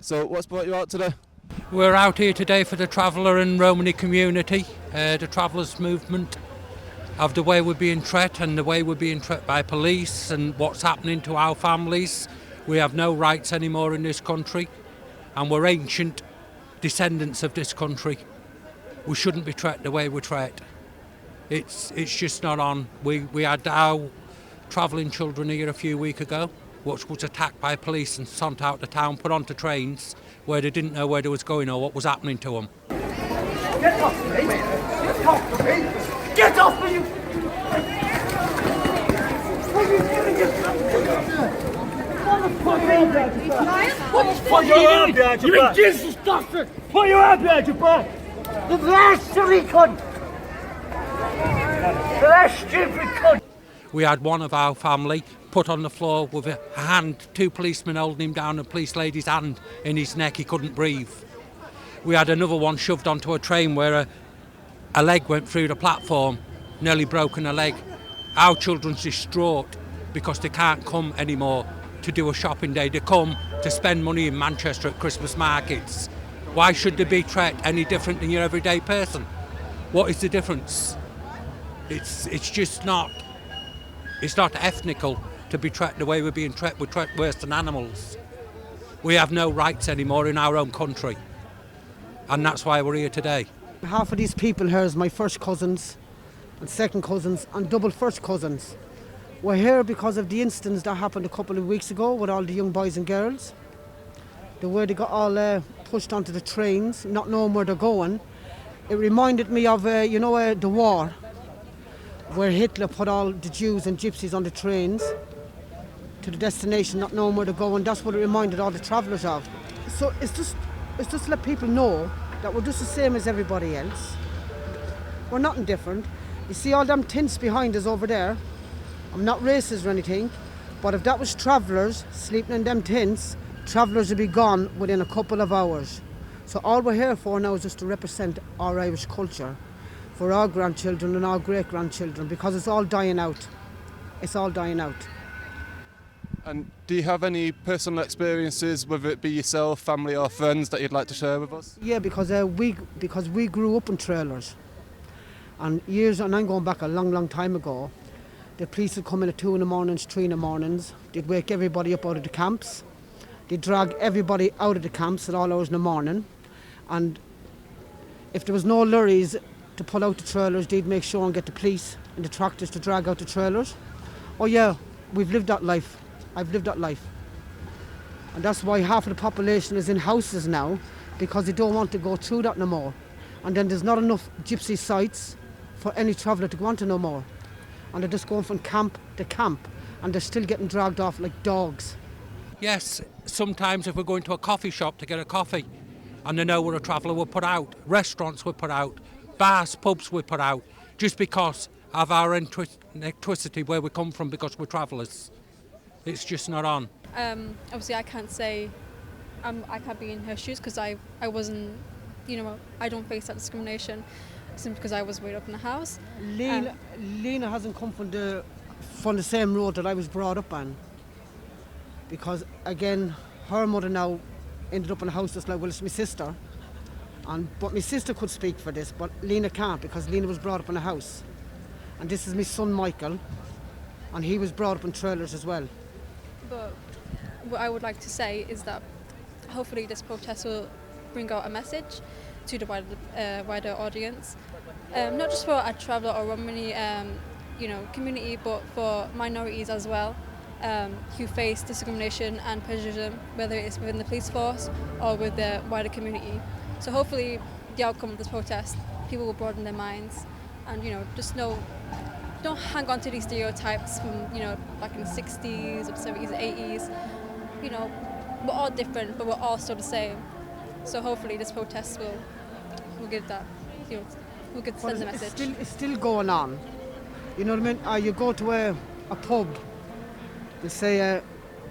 So what's brought you out today? We're out here today for the traveller and Romany community, the travellers movement, of the way we're being treated and the way we're being treated by police and what's happening to our families. We have no rights anymore in this country, and we're ancient descendants of this country. We shouldn't be treated the way we're treated. It's just not on. We had our travelling children here a few weeks ago, which was attacked by police and sent out of town, put onto trains where they didn't know where they was going or what was happening to them. Get off me! Get off me! Get off me! Put your arm behind your back! You're disgusting! Put your arm behind your back! The last silly cunt! The last stupid cunt! We had one of our family put on the floor with a hand, two policemen holding him down, a police lady's hand in his neck, he couldn't breathe. We had another one shoved onto a train where a leg went through the platform, nearly broken a leg. Our children's distraught because they can't come anymore to do a shopping day. They come to spend money in Manchester at Christmas markets. Why should they be treated any different than your everyday person? What is the difference? It's just not. It's not ethnical to be treated the way we're being treated. We're treated worse than animals. We have no rights anymore in our own country. And that's why we're here today. Half of these people here is my first cousins and second cousins and double first cousins. We're here because of the incidents that happened a couple of weeks ago with all the young boys and girls. The way they got all pushed onto the trains, not knowing where they're going. It reminded me of, the war, where Hitler put all the Jews and Gypsies on the trains to the destination, not knowing where they're going. That's what it reminded all the travellers of. So it's just to let people know that we're just the same as everybody else. We're nothing different. You see all them tents behind us over there? I'm not racist or anything, but if that was travellers sleeping in them tents, travellers would be gone within a couple of hours. So all we're here for now is just to represent our Irish culture for our grandchildren and our great-grandchildren, because it's all dying out. It's all dying out. And do you have any personal experiences, whether it be yourself, family or friends, that you'd like to share with us? Yeah, because we grew up in trailers. And I'm going back a long, long time ago, the police would come in at 2 in the mornings, 3 in the mornings. They'd wake everybody up out of the camps. They'd drag everybody out of the camps at all hours in the morning. And if there was no lorries to pull out the trailers, they'd make sure and get the police and the tractors to drag out the trailers. Oh yeah, we've lived that life. I've lived that life. And that's why half of the population is in houses now, because they don't want to go through that no more. And then there's not enough gypsy sites for any traveller to go on to no more. And they're just going from camp to camp, and they're still getting dragged off like dogs. Yes, sometimes if we're going to a coffee shop to get a coffee and they know we're a traveller, we're put out. Restaurants were put out. Bars, pubs were put out. Just because of our ethnicity, where we come from, because we're travellers. It's just not on. Obviously I can't say I can't be in her shoes because I wasn't, I don't face that discrimination simply because I was raised up in the house. Lena hasn't come from the same road that I was brought up on, because again her mother now ended up in a house just like, well, it's my sister, but my sister could speak for this, but Lena can't, because Lena was brought up in a house. And this is my son Michael, and he was brought up in trailers as well. But what I would like to say is that hopefully this protest will bring out a message to the wider audience, not just for a traveller or Romani community, but for minorities as well, who face discrimination and prejudice, whether it's within the police force or with the wider community. So hopefully the outcome of this protest, people will broaden their minds and just don't hang on to these stereotypes from back in the 60s or 70s, 80s. We're all different, but we're all still the same. So hopefully this protest will give that, will send the message. It's still going on. You know what I mean? You go to a pub, they say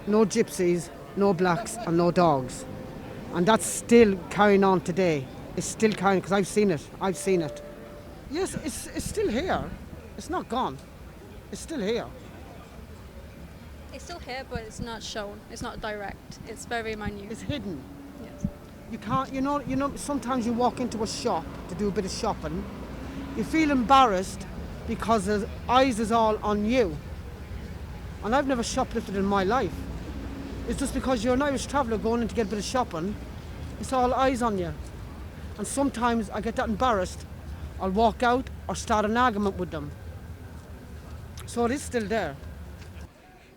no gypsies, no blacks and no dogs. And that's still carrying on today. It's still carrying, because I've seen it. Yes, it's still here. It's not gone. It's still here. It's still here, but it's not shown. It's not direct. It's very minute. It's hidden. Yes. You can't, sometimes you walk into a shop to do a bit of shopping, you feel embarrassed because the eyes is all on you. And I've never shoplifted in my life. It's just because you're an Irish traveller going in to get a bit of shopping, it's all eyes on you. And sometimes I get that embarrassed, I'll walk out or start an argument with them. So it is still there.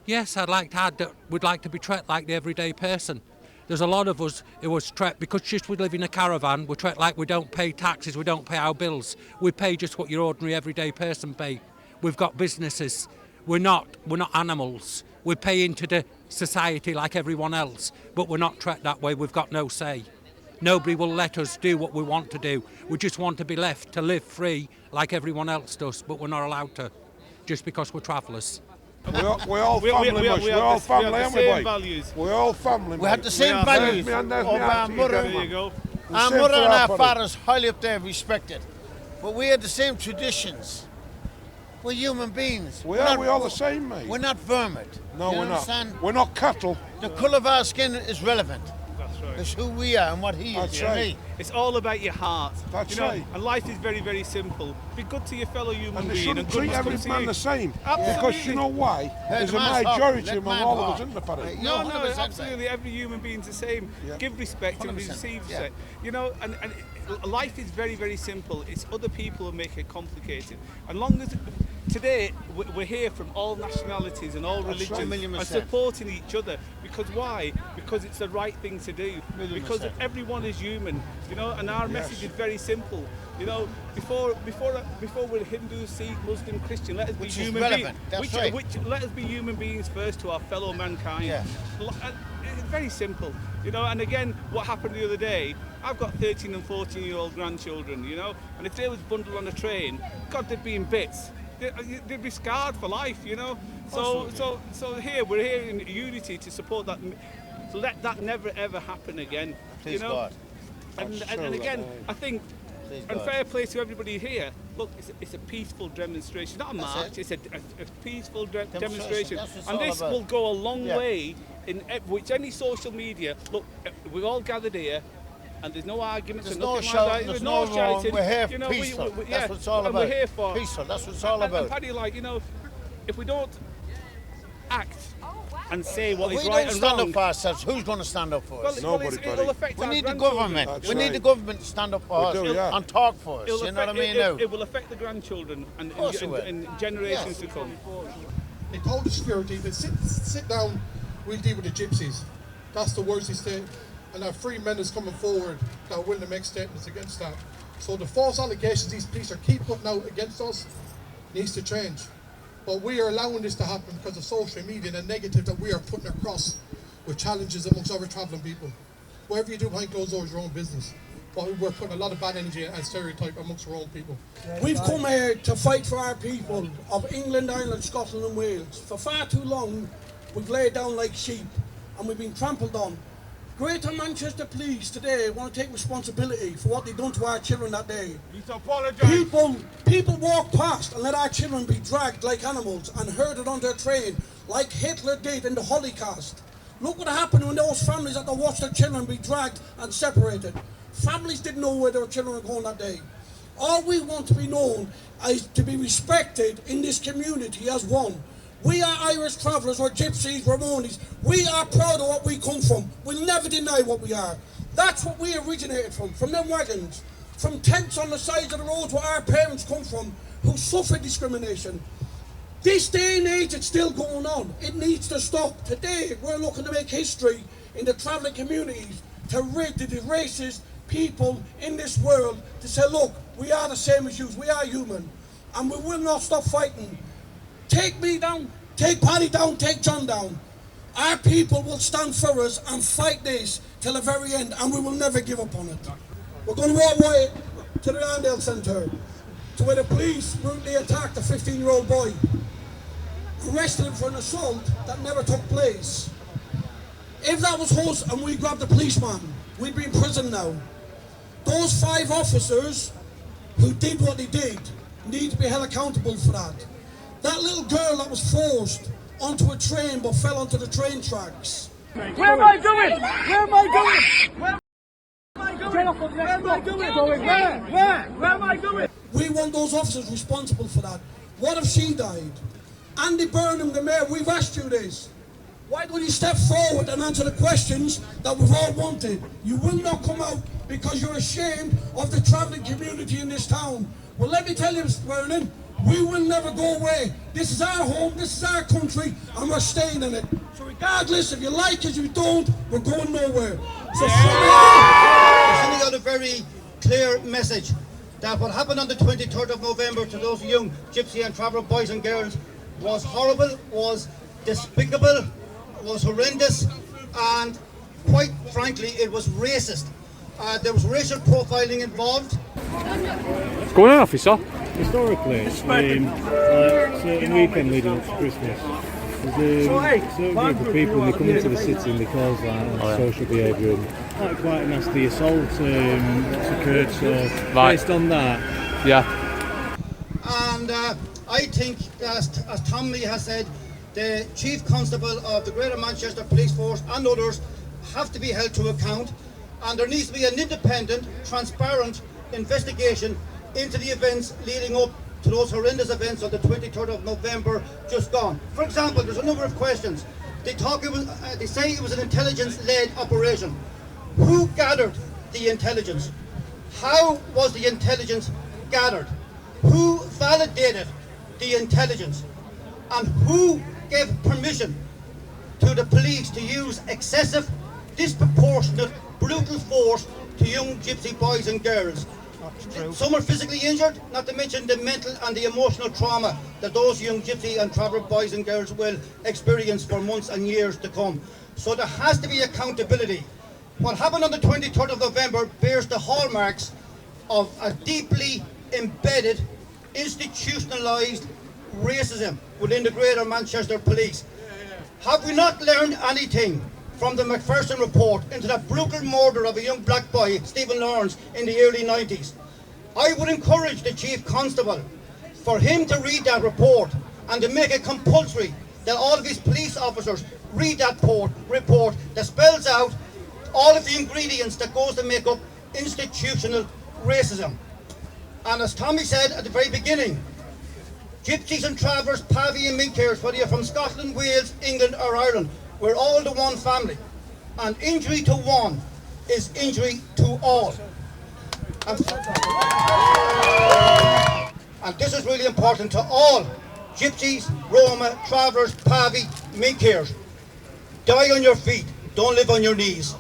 Yes, I'd like to add that we'd like to be treated like the everyday person. There's a lot of us who was treated, because just we live in a caravan, we're treated like we don't pay taxes, we don't pay our bills. We pay just what your ordinary everyday person pay. We've got businesses. We're not animals. We pay into the society like everyone else, but we're not treated that way. We've got no say. Nobody will let us do what we want to do. We just want to be left to live free like everyone else does, but we're not allowed to, just because we're travellers. We're all family, we're all family, aren't we, boy? We're all family, We have the same values of our mother. There you go. Our mother and our fathers highly up there respected. But we have the same traditions. We're human beings. We are, we're all the same, mate. We're not vermin. No, You we're understand? not. We're not cattle. The colour of our skin is relevant. That's right. It's who we are and what he is. That's you know right. me? It's all about your heart. That's you know, right. And life is very, very simple. Be good to your fellow human And they being. shouldn't treat every man the same. Absolutely. Because you know why? There's a man's heart, majority let among man all of heart. us, isn't there, Paddy? Right. No, 100%, absolutely. Every human being's the same. Yeah. Give respect and 100%, receive yeah. respect. You know, and life is very, very simple. It's other people who make it complicated. And long as today we're here from all nationalities and all religions right. and 1,000,000%. supporting each other. Because why? Because it's the right thing to do. 1,000,000%. Because everyone is human. You know, and our message is very simple. You know, before we're Hindu, Sikh, Muslim, Christian, let us be Which is human relevant, beings. that's right. Let us be human beings first to our fellow mankind. Yeah. It's very simple, you know. And again, what happened the other day? I've got 13 and 14-year-old grandchildren, you know, and if they was bundled on a train, God, they'd be in bits. They'd be scarred for life, you know. So we're here in unity to support that. To let that never ever happen again. Please you know. God. And again, I think. Please And God. fair play to everybody here. Look, it's a peaceful demonstration, not a That's march. it. It's a peaceful demonstration, That's what it's and all this about. will go a long Yeah. way in which any social media. Look, we're all gathered here, and there's no arguments. There's and no nothing shouting, like that. there's no wrong. shouting. We're here You know, peaceful. yeah, That's what it's all and about. We're here for Peaceful. That's what it's all and about. Paddy, like, you know, if we don't act and say what If is we right don't and stand wrong, up for ourselves, who's going to stand up for us? Nobody, it'll Paddy. affect We our need the grandchildren. government. That's We need right. the government to stand up for us do, yeah. and talk for us. It'll You know what I affect- mean? Now. It will affect the grandchildren and course it will. generations Yes. to come. They told the security that sit down, we'll deal with the gypsies. That's the worst thing. And our free men is coming forward that are willing to make statements against that. So the false allegations these police are keep putting out against us needs to change. But we are allowing this to happen because of social media and the negative that we are putting across with challenges amongst other travelling people. Whatever you do behind closed doors is your own business. But we're putting a lot of bad energy and stereotype amongst our own people. We've come here to fight for our people of England, Ireland, Scotland and Wales. For far too long, we've laid down like sheep and we've been trampled on. Greater Manchester Police today want to take responsibility for what they've done to our children that day. People walk past and let our children be dragged like animals and herded onto a train like Hitler did in the Holocaust. Look what happened when those families had to watch their children be dragged and separated. Families didn't know where their children were going that day. All we want to be known is to be respected in this community as one. We are Irish travellers, we're Gypsies, Romanis. We are proud of what we come from. We'll never deny what we are. That's what we originated from them wagons, from tents on the sides of the roads where our parents come from, who suffered discrimination. This day and age, it's still going on. It needs to stop. Today, we're looking to make history in the travelling communities to rid the racist people in this world to say, look, we are the same as you, we are human, and we will not stop fighting. Take me down, take Paddy down, take John down. Our people will stand for us and fight this till the very end, and we will never give up on it. We're going to walk away to the Arndale Centre, to where the police brutally attacked a 15-year-old boy, arrested him for an assault that never took place. If that was us and we grabbed the policeman, we'd be in prison now. Those 5 officers who did what they did need to be held accountable for that. That little girl that was forced onto a train but fell onto the train tracks. Where am I going? Where am I going? Where am I going? Where am I going? Where am I going? We want those officers responsible for that. What if she died? Andy Burnham, the mayor, we've asked you this. Why don't you step forward and answer the questions that we've all wanted? You will not come out because you're ashamed of the travelling community in this town. Well, let me tell you, Mr. Vernon, we will never go away. This is our home, this is our country, and we're staying in it. So regardless if you like it, if you don't, we're going nowhere. So sending out a very clear message that what happened on the 23rd of November to those young Gypsy and Traveller boys and girls was horrible, was despicable, was horrendous, and quite frankly it was racist. There was racial profiling involved. What's going on, officer? Historically, certain weekend leading up to Christmas, there's a certain group of people, when they come into the city and they cause social behaviour and quite a nasty assault that's occurred, so based on that. Yeah. And I think, as Tommy has said, the Chief Constable of the Greater Manchester Police Force and others have to be held to account, and there needs to be an independent, transparent investigation into the events leading up to those horrendous events on the 23rd of November just gone. For example, there's a number of questions. They say it was an intelligence-led operation. Who gathered the intelligence? How was the intelligence gathered? Who validated the intelligence? And who gave permission to the police to use excessive, disproportionate, brutal force to young Gypsy boys and girls? Some are physically injured, not to mention the mental and the emotional trauma that those young Gypsy and Traveller boys and girls will experience for months and years to come. So there has to be accountability. What happened on the 23rd of November bears the hallmarks of a deeply embedded, institutionalised racism within the Greater Manchester Police. Have we not learned anything from the Macpherson report into the brutal murder of a young black boy, Stephen Lawrence, in the early 90s? I would encourage the Chief Constable for him to read that report and to make it compulsory that all of his police officers read that report that spells out all of the ingredients that goes to make up institutional racism. And as Tommy said at the very beginning, Gypsies and Travellers, Pavy and Minkers, whether you're from Scotland, Wales, England or Ireland, we're all the one family. And injury to one is injury to all. And this is really important to all Gypsies, Roma, Travellers, Pavy, Minkers. Die on your feet, don't live on your knees.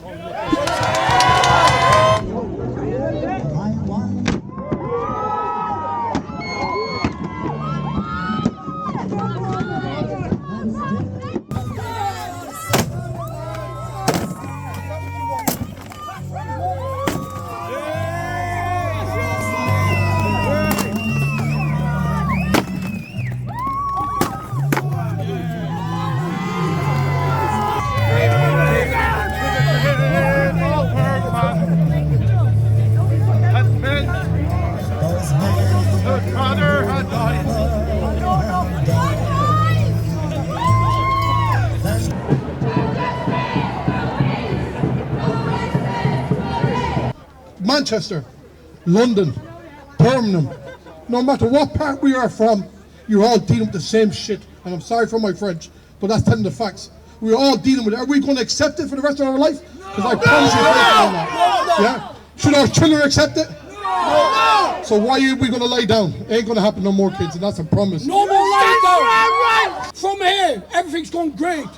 Manchester, London, Birmingham, no matter what part we are from, you're all dealing with the same shit. And I'm sorry for my French, but that's telling the facts. We're all dealing with it. Are we going to accept it for the rest of our life? Because I promise you, yeah. Should our children accept it? No. So why are we going to lie down? It ain't going to happen no more, kids, and that's a promise. No more lying down. From here, everything's gone great,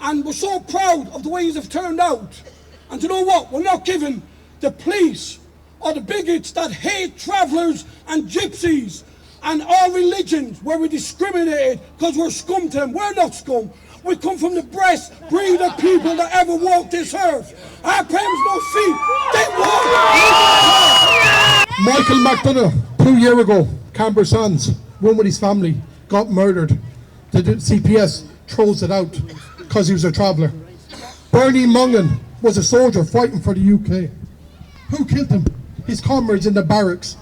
and we're so proud of the way things have turned out. And you know what? We're not giving the police or the bigots that hate travellers and gypsies and all religions where we discriminated because we're scum to them. We're not scum. We come from the best breed of people that ever walked this earth. Our parents no feet. They walk. Michael McDonough, 2 years ago, Canberra Sands, one with his family, got murdered. The CPS throws it out because he was a traveller. Bernie Mungan was a soldier fighting for the UK. Who killed him? His comrades in the barracks.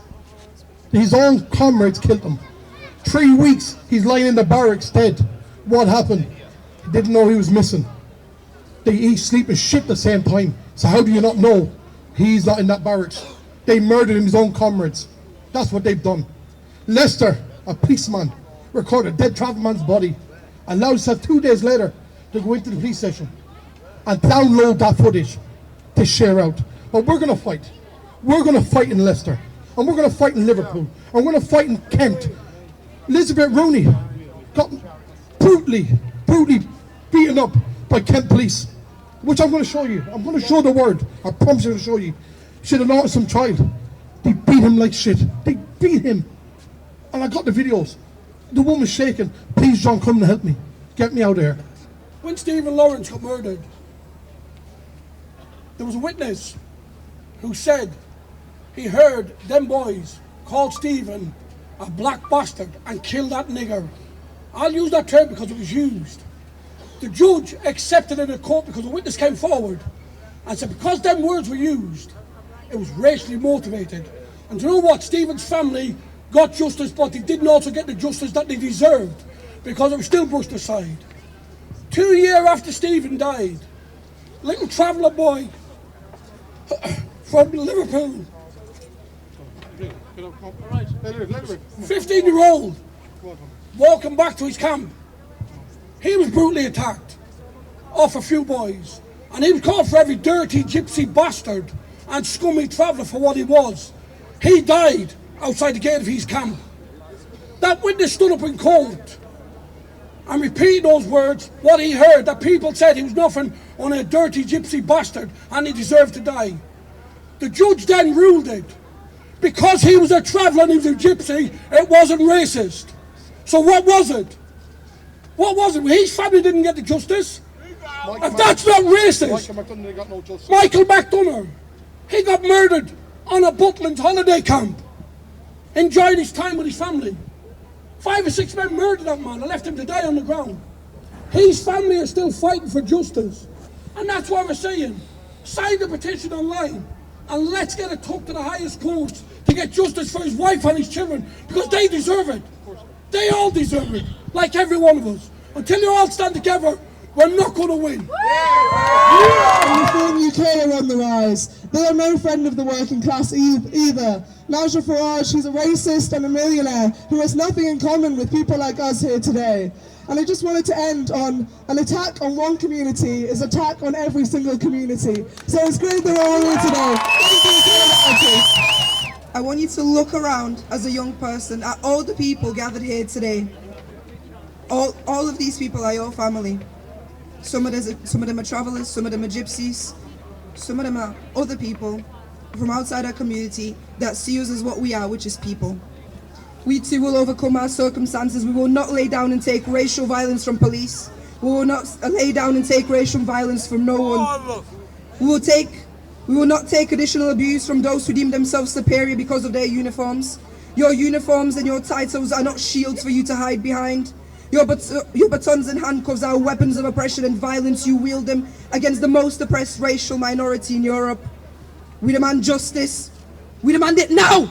His own comrades killed him. 3 weeks he's lying in the barracks dead. What happened? He didn't know he was missing. They eat, sleep and shit at the same time. So how do you not know he's not in that barracks? They murdered his own comrades. That's what they've done. Leicester, a policeman, recorded a dead traffic man's body, allowed himself 2 days later to go into the police station and download that footage to share out. But we're going to fight. We're going to fight in Leicester, and we're going to fight in Liverpool, and we're going to fight in Kent. Elizabeth Rooney got brutally beaten up by Kent police, which I'm going to show you. I'm going to show the word. I promise you to show you. She's an autism child. They beat him like shit. They beat him. And I got the videos. The woman's shaking. Please, John, come and help me. Get me out of here. When Stephen Lawrence got murdered, there was a witness who said he heard them boys call Stephen a black bastard and kill that nigger. I'll use that term because it was used. The judge accepted it in court because the witness came forward and said because them words were used, it was racially motivated. And you know what? Stephen's family got justice, but they didn't also get the justice that they deserved because it was still brushed aside. 2 years after Stephen died, little traveller boy from Liverpool, 15-year-old, walking back to his camp, he was brutally attacked off a few boys, and he was called for every dirty gypsy bastard and scummy traveller for what he was. He died outside the gate of his camp. That witness stood up in court and repeated those words, what he heard, that people said he was nothing on a dirty gypsy bastard and he deserved to die. The judge then ruled it. Because he was a traveller and he was a gypsy, it wasn't racist. So what was it? What was it? His family didn't get the justice. If that's not racist, Michael McDonough, he got murdered on a Butland holiday camp, enjoying his time with his family. 5 or 6 men murdered that man and left him to die on the ground. His family are still fighting for justice. And that's why we're saying, sign the petition online and let's get it took to the highest courts to get justice for his wife and his children, because they deserve it. They all deserve it, like every one of us. Until you all stand together, we're not going to win. Reform UK are on the rise. They are no friend of the working class either. Nigel Farage, who's a racist and a millionaire, who has nothing in common with people like us here today. And I just wanted to end on an attack on one community is attack on every single community. So it's great they're all here today. Thank you. I want you to look around as a young person at all the people gathered here today. All of these people are your family. Some of them are travellers, some of them are gypsies, some of them are other people from outside our community that see us as what we are, which is people. We too will overcome our circumstances. We will not lay down and take racial violence from police. We will not lay down and take racial violence from no one. We will not take additional abuse from those who deem themselves superior because of their uniforms. Your uniforms and your titles are not shields for you to hide behind. Your batons and handcuffs are weapons of oppression and violence. You wield them against the most oppressed racial minority in Europe. We demand justice. We demand it now!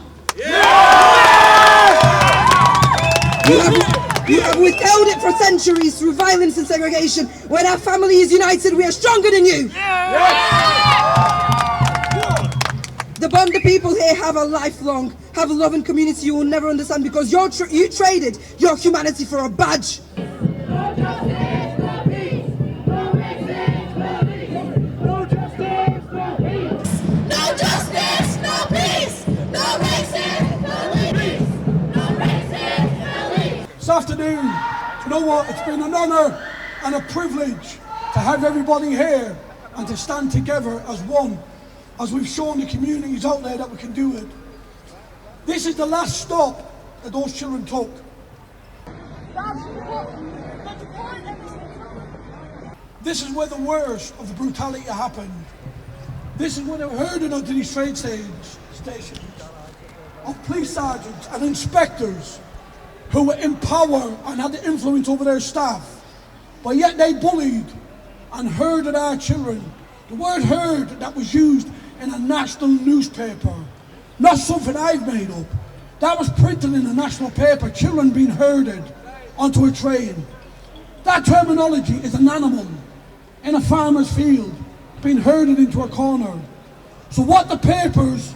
You have withheld it for centuries through violence and segregation. When our family is united, we are stronger than you! The bond the people here have a lifelong, have a loving community you will never understand because you traded your humanity for a badge. No justice, no peace. No racism, no peace. No justice, no peace. No justice, no peace. No racism, no peace. No racism, no peace. This afternoon, you know what? It's been an honour and a privilege to have everybody here and to stand together as one. As we've shown the communities out there that we can do it. This is the last stop that those children took. This is where the worst of the brutality happened. This is where they were herded onto these train stations of police sergeants and inspectors who were in power and had the influence over their staff. But yet they bullied and herded our children. The word herd that was used in a national newspaper, not something I've made up. That was printed in a national paper, children being herded onto a train. That terminology is an animal in a farmer's field being herded into a corner. So what the papers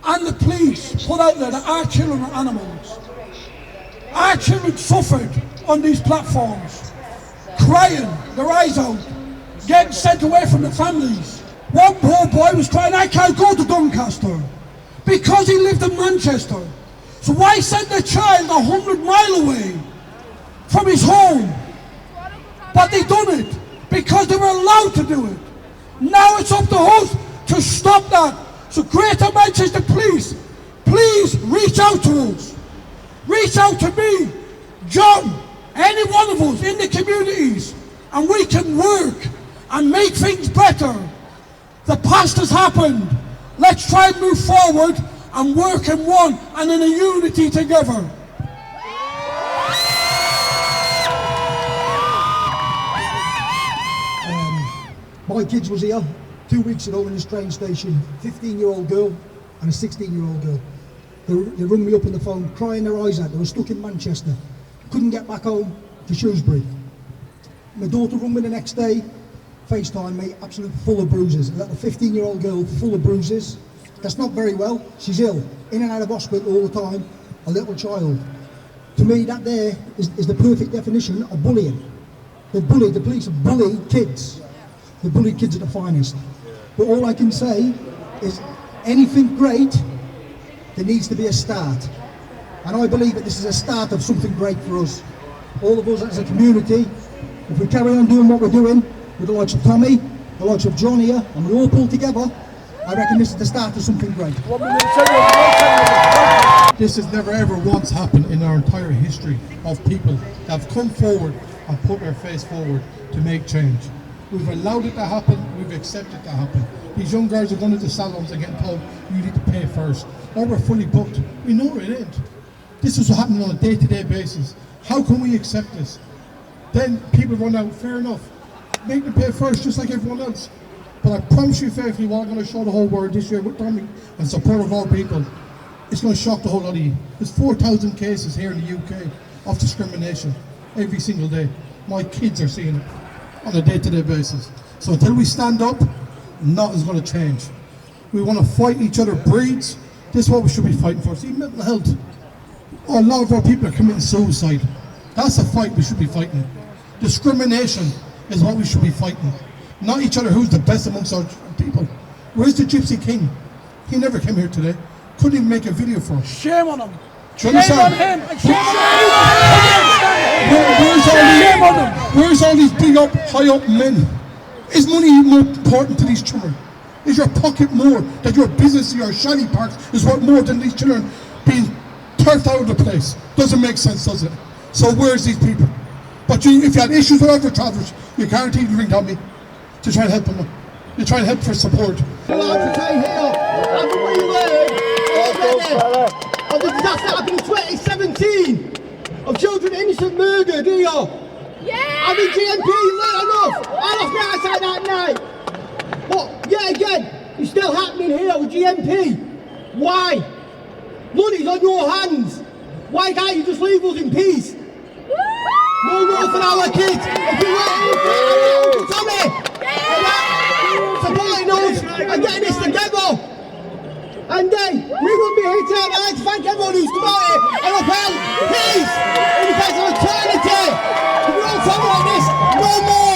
and the police put out there, that our children are animals. Our children suffered on these platforms, crying their eyes out, getting sent away from the families. One poor boy was crying, I can't go to Doncaster, because he lived in Manchester. So why send a child 100 miles away from his home? But they done it because they were allowed to do it. Now it's up to us to stop that. So Greater Manchester Police, please reach out to us. Reach out to me, John, any one of us in the communities, and we can work and make things better. The past has happened. Let's try and move forward and work in one and in a unity together. My kids was here 2 weeks ago in this train station, 15-year-old girl and a 16-year-old girl. They rung me up on the phone, crying their eyes out. They were stuck in Manchester, couldn't get back home to Shrewsbury. My daughter rung me the next day, FaceTime me, absolutely full of bruises. I got the 15-year-old girl full of bruises. That's not very well. She's ill, in and out of hospital all the time, a little child. To me, that there is the perfect definition of bullying. The police have bullied kids. They bullied kids at the finest. But all I can say is anything great, there needs to be a start. And I believe that this is a start of something great for us. All of us as a community, if we carry on doing what we're doing, with the likes of Tommy, the likes of John here, and we all pull together, I reckon this is the start of something great. This has never ever once happened in our entire history of people that have come forward and put their face forward to make change. We've allowed it to happen, we've accepted it to happen. These young girls are going into salons and getting told, you need to pay first. Or we're fully booked. We know it ain't. This is happening on a day-to-day basis. How can we accept this? Then people run out, fair enough. Make them pay first, just like everyone else. But I promise you faithfully, what I'm going to show the whole world this year with Tommy and support of all people, it's going to shock the whole lot of you. There's 4,000 cases here in the UK of discrimination every single day. My kids are seeing it on a day-to-day basis. So until we stand up, nothing's going to change. We want to fight each other breeds. This is what we should be fighting for. See, mental health. A lot of our people are committing suicide. That's a fight we should be fighting. Discrimination is what we should be fighting. Not each other who's the best amongst our people. Where's the Gypsy King? He never came here today. Couldn't even make a video for us. Shame on him. Shame on him. Where's all these big up, high up men? Is money more important to these children? Is your pocket more that your business, your shiny parks is worth more than these children being turfed out of the place? Doesn't make sense, does it? So where's these people? But if you had issues with other travellers, you're guaranteed to ring Tommy to try and help them. You try and help for support. Allowed to stay here after we learned of the disaster that happened in 2017 of children innocent murdered here. Yeah! I mean, GMP, learn enough. I lost my eyesight that night. But yet again, it's still happening here with GMP. Why? Money's on your hands. Why can't you just leave us in peace? No more for our kids. If you want to Tommy, supporting us and getting this together. And then we will be here tonight. I'd like to thank everyone who's come out here and upheld peace in the face of eternity. If we all talk like this, no more.